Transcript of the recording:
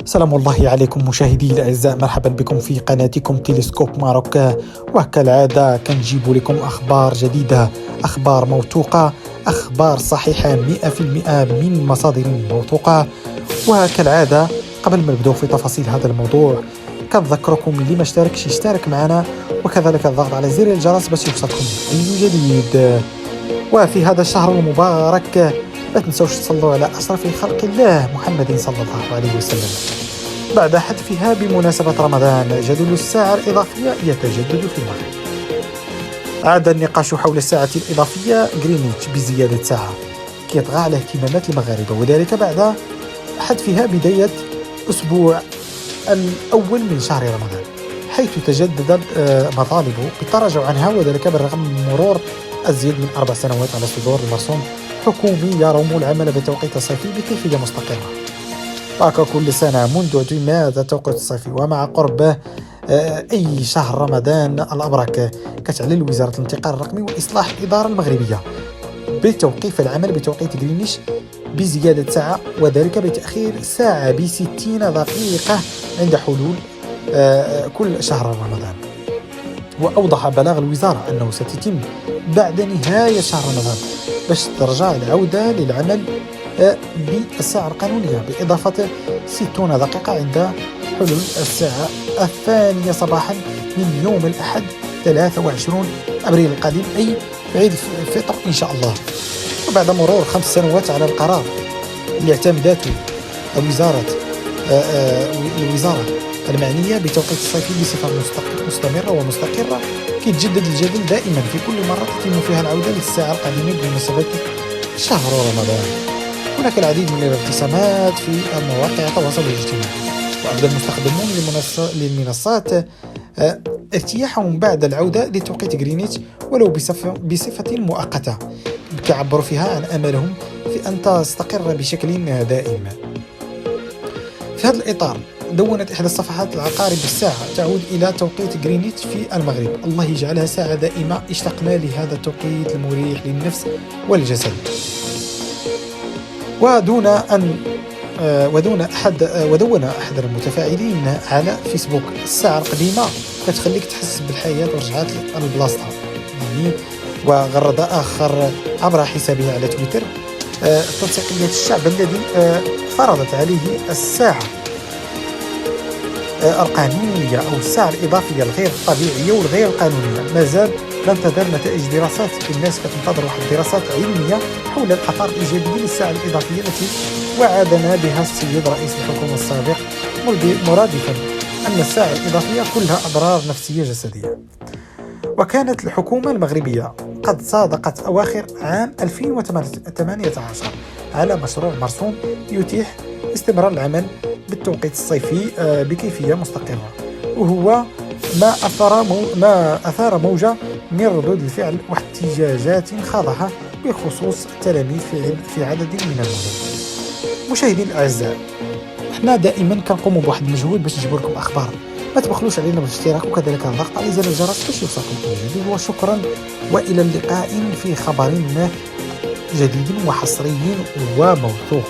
سلام الله عليكم مشاهدي الأعزاء، مرحبا بكم في قناتكم تلسكوب ماروك. وكالعادة كنجيب لكم أخبار جديدة، أخبار موثوقة، أخبار صحيحة 100% من مصادر موثوقة. وكالعادة قبل ما نبدأ في تفاصيل هذا الموضوع كنذكركم اللي ما اشتركش يشترك معنا، وكذلك الضغط على زر الجرس باش يوصلكم أي جديد. وفي هذا الشهر المبارك لا تنسوش تصلوا على أشرف خلق الله محمد صلى الله عليه وسلم. بعد حذفها بمناسبة رمضان، جدول الساعة الإضافية يتجدد في المغرب. عاد النقاش حول الساعة الإضافية غرينتش بزيادة ساعة كيطغى على اهتمامات المغاربة، وذلك بعد حذفها بداية أسبوع الأول من شهر رمضان، حيث تجدد مطالب بالتراجع عنها، وذلك بالرغم من مرور أزيد من 4 سنوات على صدور المرسوم حكومي يروم العمل بالتوقيت الصيفي بكيفية مستقرة. هكا كل سنة منذ اعتماد التوقيت الصيفي ومع قرب أي شهر رمضان الأبرك كتعلن وزارة الانتقال الرقمي وإصلاح الإدارة المغربية بتوقيف العمل بتوقيت غرينتش بزيادة ساعة، وذلك بتأخير ساعة ب60 دقيقة عند حلول كل شهر رمضان. وأوضح بلاغ الوزارة أنه ستتم بعد نهاية شهر رمضان باش ترجع العودة للعمل بالساعة القانونية بإضافة 60 دقيقة عند حلول الساعة 2 صباحا من يوم الأحد 23 أبريل القادم، أي عيد الفطر إن شاء الله. وبعد مرور 5 سنوات على القرار اللي اعتمدته الوزارة المعنية بتوقيت الصيفي بصفة مستمرة ومستقرة، كيتجدد الجدل دائما في كل مرة تتم فيها العودة للساعة القادمة بمناسبة شهر رمضان. هناك العديد من الابتسامات في مواقع التواصل الاجتماعي، وأبدى المستخدمون للمنصات ارتياحهم بعد العودة لتوقيت غرينتش ولو بصفة مؤقتة، كيعبروا فيها عن أملهم في أن تستقر بشكل دائم. في هذا الإطار دونت إحدى الصفحات العقارب الساعة تعود إلى توقيت غرينتش في المغرب، الله يجعلها ساعة دائمة، اشتقنا لهذا التوقيت المريح للنفس والجسد. ودون أحد المتفاعلين على فيسبوك: الساعة القديمة كتخليك تحس بالحياة ورجعات لبلاصتها يعني. وغرد آخر عبر حسابه على تويتر تنسيقية الشعب الذي فرضت عليه الساعة القانونية أو الساعة الإضافية الغير طبيعية والغير قانونية. ما زال ننتظر نتائج دراسات، الناس كتنتظر واحد دراسات علمية حول الآثار الإيجابية للساعة الإضافية التي وعدنا بها السيد رئيس الحكومة السابق، مرادفا أن الساعة الإضافية كلها أضرار نفسية جسدية. وكانت الحكومة المغربية قد صادقت أواخر عام 2018 على مشروع مرسوم يتيح استمرار العمل بالتوقيت الصيفي بكيفية مستقرة، وهو ما أثار موجة من ردود الفعل واحتجاجات خاضعة بخصوص التلاميذ في عدد من المدن. مشاهدين الأعزاء، احنا دائما كنقوم بواحد المجهود باش نجيب لكم أخبار، ما تبخلوش علينا بالاشتراك وكذلك الضغط على زر الجرس باش يوصلكم كل جديد. وشكرا وإلى اللقاء في خبر جديد وحصري وموثوق.